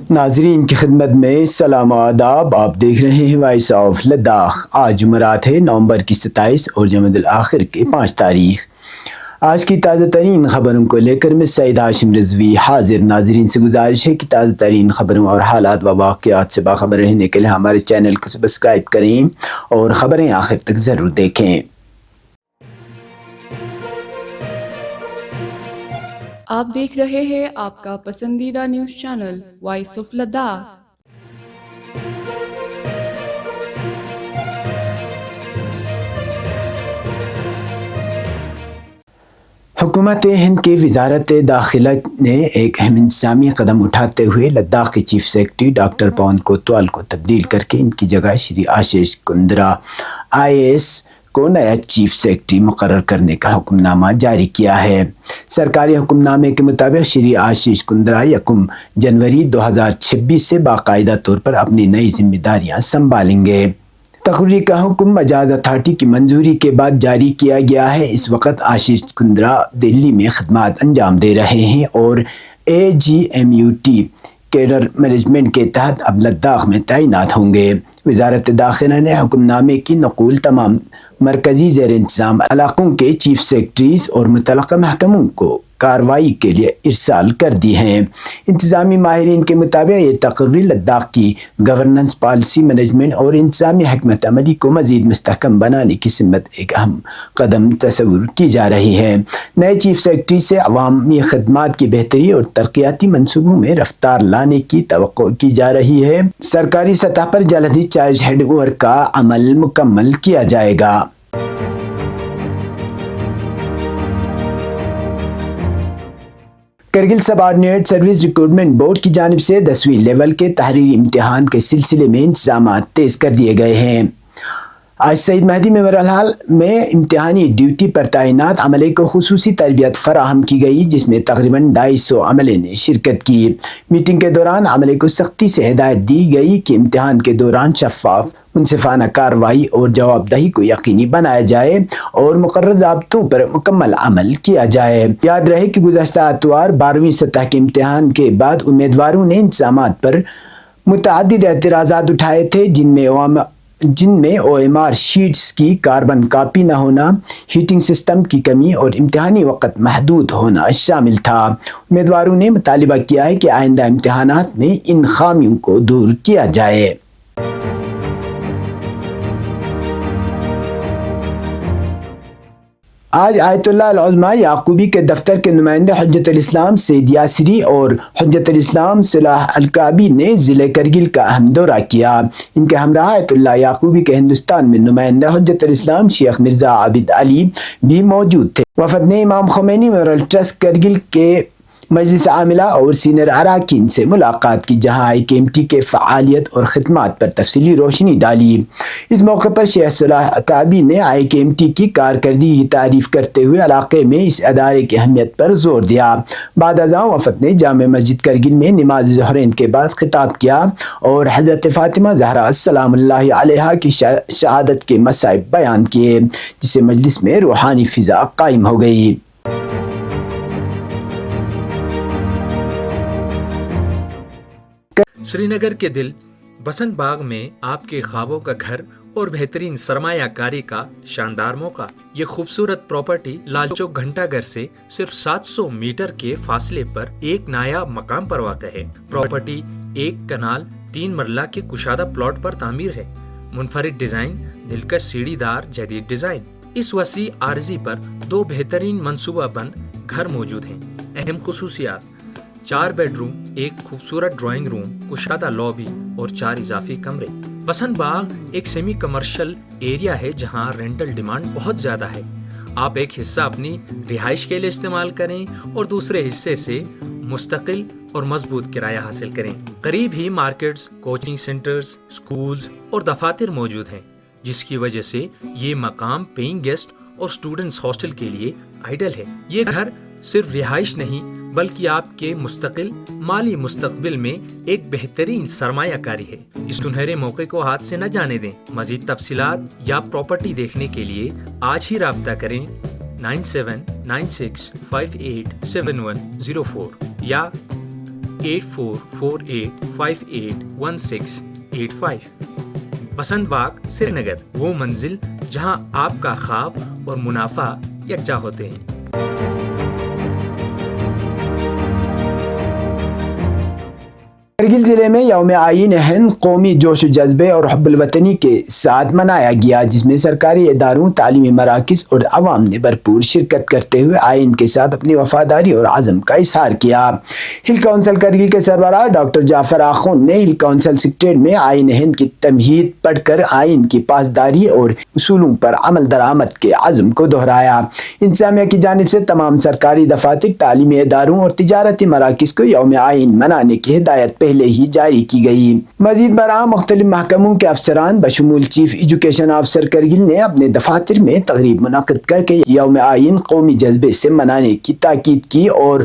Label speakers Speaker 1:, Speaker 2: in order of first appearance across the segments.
Speaker 1: ناظرین کی خدمت میں سلام و آداب. آپ دیکھ رہے ہیں وائس آف لداخ. آج جمعرات ہے نومبر کی 27 اور جمادی الاخر کی 5 تاریخ. آج کی تازہ ترین خبروں کو لے کر میں سعید ہاشم رضوی حاضر. ناظرین سے گزارش ہے کہ تازہ ترین خبروں اور حالات و واقعات سے باخبر رہنے کے لیے ہمارے چینل کو سبسکرائب کریں اور خبریں آخر تک ضرور دیکھیں.
Speaker 2: آپ دیکھ رہے ہیں آپ کا پسندیدہ news channel voice of Ladakh.
Speaker 1: حکومت ہند کی وزارت داخلہ نے ایک اہم انتظامی قدم اٹھاتے ہوئے لداخ کے چیف سیکرٹری ڈاکٹر پون کوتوال کو تبدیل کر کے ان کی جگہ شری آشیش کندرا IAS کو نیا چیف سیکرٹری مقرر کرنے کا حکم نامہ جاری کیا ہے. سرکاری حکم نامے کے مطابق شری آشیش کندرا 1 جنوری 2026 سے باقاعدہ طور پر اپنی نئی ذمہ داریاں سنبھالیں گے. تقرری کا حکم مجاز اتھارٹی کی منظوری کے بعد جاری کیا گیا ہے. اس وقت آشیش کندرا دلی میں خدمات انجام دے رہے ہیں اور AGMUT کیڈر مینجمنٹ کے تحت اب لداخ میں تعینات ہوں گے. وزارت داخلہ نے حکم نامے کی نقول تمام مرکزی زیر انتظام علاقوں کے چیف سیکرٹریز اور متعلقہ محکموں کو کارروائی کے لیے ارسال کر دی ہیں. انتظامی ماہرین کے مطابق یہ تقرری لداخ کی گورننس، پالیسی مینجمنٹ اور انتظامی حکمت عملی کو مزید مستحکم بنانے کی سمت ایک اہم قدم تصور کی جا رہی ہے. نئے چیف سیکرٹری سے عوامی خدمات کی بہتری اور ترقیاتی منصوبوں میں رفتار لانے کی توقع کی جا رہی ہے. سرکاری سطح پر جلد ہی چارج ہینڈ اوور کا عمل مکمل کیا جائے گا. کرگل سب آرڈینیٹ سروس ریکروٹمنٹ بورڈ کی جانب سے 10ویں لیول کے تحریری امتحان کے سلسلے میں انتظامات تیز کر دیے گئے ہیں. آج سعید مہدی میموریل ہال میں امتحانی ڈیوٹی پر تعینات عملے کو خصوصی تربیت فراہم کی گئی، جس میں تقریباً 250 عملے نے شرکت کی. میٹنگ کے دوران عملے کو سختی سے ہدایت دی گئی کہ امتحان کے دوران شفاف، منصفانہ کارروائی اور جواب دہی کو یقینی بنایا جائے اور مقررہ ضابطوں پر مکمل عمل کیا جائے. یاد رہے کہ گزشتہ اتوار 12ویں سطح کے امتحان کے بعد امیدواروں نے انتظامات پر متعدد اعتراضات اٹھائے تھے، جن میں OMR شیٹس کی کاربن کاپی نہ ہونا، ہیٹنگ سسٹم کی کمی اور امتحانی وقت محدود ہونا شامل تھا. امیدواروں نے مطالبہ کیا ہے کہ آئندہ امتحانات میں ان خامیوں کو دور کیا جائے. آج آیت اللہ العظمیٰ یعقوبی کے دفتر کے نمائندے حجت الاسلام سید یاسری اور حجت الاسلام صلاح الکعبی نے ضلع کرگل کا اہم دورہ کیا. ان کے ہمراہ آیت اللہ یعقوبی کے ہندوستان میں نمائندہ حجت الاسلام شیخ مرزا عابد علی بھی موجود تھے. وفد نے امام خمینی میموریل ٹرسٹ کرگل کے مجلس عاملہ اور سینئر اراکین سے ملاقات کی، جہاں IKMT کے فعالیت اور خدمات پر تفصیلی روشنی ڈالی. اس موقع پر شیخ صلاح الکعبی نے IKMT کی کارکردگی کی تعریف کرتے ہوئے علاقے میں اس ادارے کی اہمیت پر زور دیا. بعد ازاں وفد نے جامع مسجد کرگل میں نماز ظہرین کے بعد خطاب کیا اور حضرت فاطمہ زہرا سلام اللہ علیہا کی شہادت کے مصائب بیان کیے، جس سے مجلس میں روحانی فضا قائم ہو گئی.
Speaker 3: سری نگر کے دل بسنت باغ میں آپ کے خوابوں کا گھر اور بہترین سرمایہ کاری کا شاندار موقع. یہ خوبصورت پراپرٹی لال چوک گھنٹا گھر سے صرف 700 میٹر کے فاصلے پر ایک نایاب مقام پر واقع ہے. پراپرٹی 1 کنال 3 مرلہ کے کشادہ پلاٹ پر تعمیر ہے. منفرد ڈیزائن، دلکش سیڑھی دار جدید ڈیزائن. اس وسیع عرضی پر 2 بہترین منصوبہ بند گھر موجود ہیں. اہم خصوصیات: 4 بیڈ روم، 1 خوبصورت ڈرائنگ روم، کشادہ لابی اور 4 اضافی کمرے. بسنت باغ ایک سیمی کمرشل ایریا ہے جہاں رینٹل ڈیمانڈ بہت زیادہ ہے. آپ ایک حصہ اپنی رہائش کے لیے استعمال کریں اور دوسرے حصے سے مستقل اور مضبوط کرایہ حاصل کریں. قریب ہی مارکیٹس، کوچنگ سینٹرز، سکولز اور دفاتر موجود ہیں، جس کی وجہ سے یہ مقام پیئنگ گیسٹ اور سٹوڈنٹس ہاسٹل کے لیے آئیڈل ہے. یہ گھر صرف رہائش نہیں بلکہ آپ کے مستقل مالی مستقبل میں ایک بہترین سرمایہ کاری ہے. اس سنہرے موقع کو ہاتھ سے نہ جانے دیں. مزید تفصیلات یا پراپرٹی دیکھنے کے لیے آج ہی رابطہ کریں 9796587104 یا 8448581685. بسنت باغ سری نگر، وہ منزل جہاں آپ کا خواب اور منافع یکجا ہوتے ہیں۔
Speaker 1: کرگل ضلع میں یوم آئین ہند قومی جوش و جذبے اور حب الوطنی کے ساتھ منایا گیا، جس میں سرکاری اداروں، تعلیمی مراکز اور عوام نے بھرپور شرکت کرتے ہوئے آئین کے ساتھ اپنی وفاداری اور عزم کا اظہار کیا۔ ہل کونسل کرگل کے سربراہ ڈاکٹر جعفر آخوند نے ہل کونسل سیکریٹریٹ میں آئین ہند کی تمہید پڑھ کر آئین کی پاسداری اور اصولوں پر عمل درآمد کے عزم کو دہرایا۔ انتظامیہ کی جانب سے تمام سرکاری دفاتر، تعلیمی اداروں اور تجارتی مراکز کو یوم آئین منانے کی ہدایت پہلے ہی جاری کی گئی۔ مزید برآں مختلف محکموں کے افسران بشمول چیف ایجوکیشن آفیسر کرگل نے اپنے دفاتر میں تقریب منعقد کر کے یوم آئین قومی جذبے سے منانے کی تاکید کی اور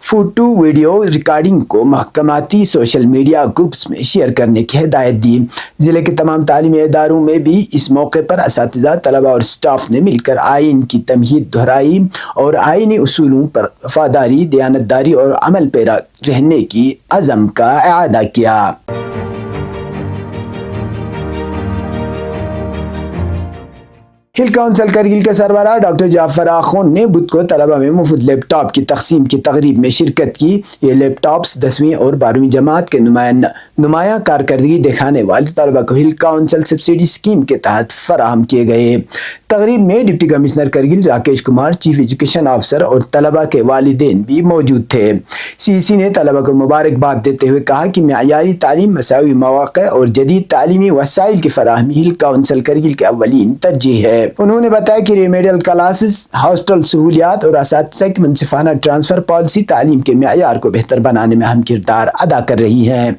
Speaker 1: فوٹو ویڈیو ریکارڈنگ کو محکماتی سوشل میڈیا گروپس میں شیئر کرنے کی ہدایت دی۔ ضلع کے تمام تعلیمی اداروں میں بھی اس موقع پر اساتذہ، طلبہ اور سٹاف نے مل کر آئین کی تمہید دہرائی اور آئینی اصولوں پر وفاداری، دیانتداری اور عمل پیرا رہنے کی عزم کا اعادہ کیا۔ ہل کونسل کرگل کے سربراہ ڈاکٹر جعفر آخوند نے بدھ کو طلبہ میں مفت لیپ ٹاپ کی تقسیم کی تقریب میں شرکت کی۔ یہ لیپ ٹاپس 10ویں اور 12ویں جماعت کے نمایاں کارکردگی دکھانے والے طلبہ کو ہل کونسل سبسڈی اسکیم کے تحت فراہم کیے گئے۔ تقریب میں deputy commissioner Kargil Rakesh Kumar, chief education officer اور طلبہ کے والدین بھی موجود تھے۔ سی سی نے طلبہ کو مبارکباد دیتے ہوئے کہا کہ معیاری تعلیم، مساوی مواقع اور جدید تعلیمی وسائل کی فراہمی ہل کونسل کرگل کے اولین ترجیح ہے۔ انہوں نے بتایا کہ ریمیڈیل کلاسز، ہاسٹل سہولیات اور اساتذہ کی منصفانہ ٹرانسفر پالیسی تعلیم کے معیار کو بہتر بنانے میں اہم کردار ادا کر رہی ہیں۔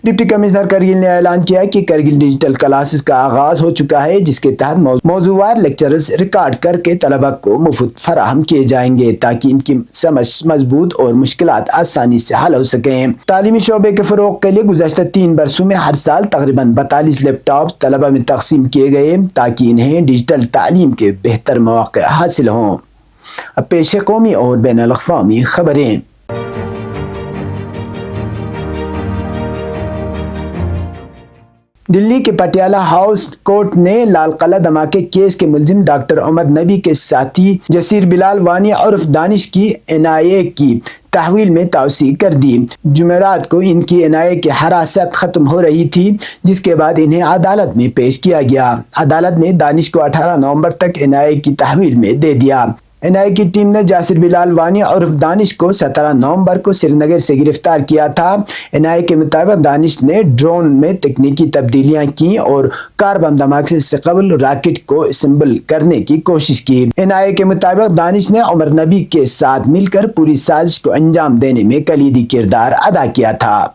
Speaker 1: ڈپٹی کمشنر کرگل نے اعلان کیا کہ کرگل ڈیجیٹل کلاسز کا آغاز ہو چکا ہے، جس کے تحت موضوعوار لیکچرز ریکارڈ کر کے طلبہ کو مفت فراہم کیے جائیں گے تاکہ ان کی سمجھ مضبوط اور مشکلات آسانی سے حل ہو سکیں۔ تعلیمی شعبے کے فروغ کے لیے گزشتہ 3 برسوں میں ہر سال تقریباً 42 لیپ ٹاپ طلبہ میں تقسیم کیے گئے تاکہ انہیں ڈیجیٹل تعلیم کے بہتر مواقع حاصل ہوں۔ اب پیش قومی اور بین الاقوامی خبریں۔ دلی کے پٹیالہ ہاؤس کورٹ نے لال قلعہ دھماکے کیس کے ملزم ڈاکٹر عمر نبی کے ساتھی جسیر بلال وانی عرف دانش کی NIA کی تحویل میں توسیع کر دی۔ جمعرات کو ان کی NIA کی حراست ختم ہو رہی تھی، جس کے بعد انہیں عدالت میں پیش کیا گیا۔ عدالت نے دانش کو 18 نومبر تک NIA کی تحویل میں دے دیا۔ NIA کی ٹیم نے جاسر بلال وانی عرف دانش کو 17 نومبر کو سری نگر سے گرفتار کیا تھا۔ NIA کے مطابق دانش نے ڈرون میں تکنیکی تبدیلیاں کی اور کار بم دھماکے سے قبل راکٹ کو اسمبل کرنے کی کوشش کی۔ NIA کے مطابق دانش نے عمر نبی کے ساتھ مل کر پوری سازش کو انجام دینے میں کلیدی کردار ادا کیا تھا۔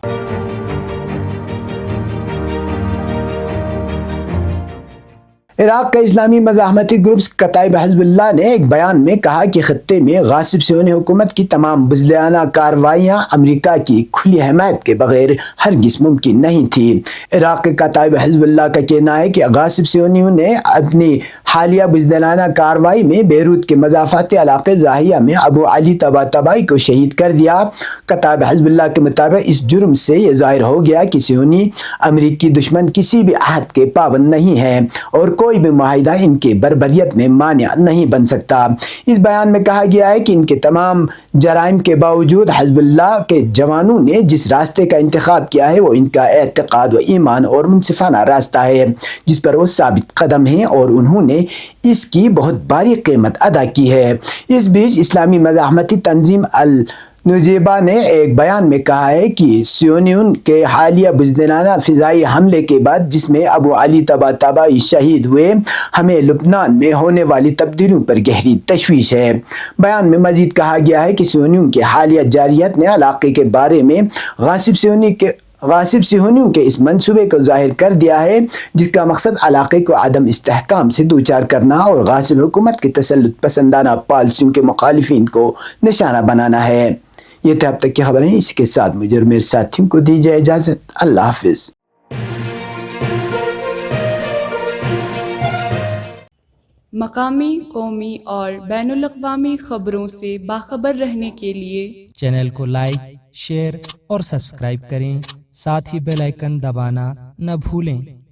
Speaker 1: عراق کا اسلامی مزاحمتی گروپ کتائب حزب اللہ نے ایک بیان میں کہا کہ خطے میں غاصب صہیونی حکومت کی تمام بزدلانہ کارروائیاں امریکہ کی کھلی حمایت کے بغیر ہرگز ممکن نہیں تھی۔ عراق کے کتائب حزب اللہ کا کہنا ہے کہ غاصب صہیونیوں نے اپنی حالیہ بزدلانہ کارروائی میں بیروت کے مضافاتی علاقے ضاحیہ میں ابو علی طباطبائی کو شہید کر دیا۔ کتائب حزب اللہ کے مطابق اس جرم سے یہ ظاہر ہو گیا کہ صہیونی امریکی دشمن کسی بھی عہد کے پابند نہیں ہے اور کوئی بھی معاہدہ ان کے بربریت میں مانع نہیں بن سکتا۔ اس بیان میں کہا گیا ہے کہ ان کے تمام جرائم کے باوجود حزب اللہ کے جوانوں نے جس راستے کا انتخاب کیا ہے وہ ان کا اعتقاد و ایمان اور منصفانہ راستہ ہے جس پر وہ ثابت قدم ہیں اور انہوں نے اس کی بہت باری قیمت ادا کی ہے۔ اس بیچ اسلامی مزاحمتی تنظیم نجیبہ نے ایک بیان میں کہا ہے کہ صہیونیوں کے حالیہ بزدلانہ فضائی حملے کے بعد جس میں ابو علی طباطبائی شہید ہوئے، ہمیں لبنان میں ہونے والی تبدیلیوں پر گہری تشویش ہے۔ بیان میں مزید کہا گیا ہے کہ صہیونیوں کے حالیہ جارحیت نے علاقے کے بارے میں غاصب صہیونیوں کے اس منصوبے کو ظاہر کر دیا ہے جس کا مقصد علاقے کو عدم استحکام سے دوچار کرنا اور غاصب حکومت کی تسلط پسندانہ پالیسیوں کے مخالفین کو نشانہ بنانا ہے۔ یہ تھے اب تک کی خبریں، اس کے ساتھ مجھے اور میرے ساتھیوں کو دیجیے اجازت۔ اللہ حافظ۔
Speaker 2: مقامی، قومی اور بین الاقوامی خبروں سے باخبر رہنے کے لیے
Speaker 4: چینل کو لائک شیئر اور سبسکرائب کریں، ساتھ ہی بیل آئیکن دبانا نہ بھولیں۔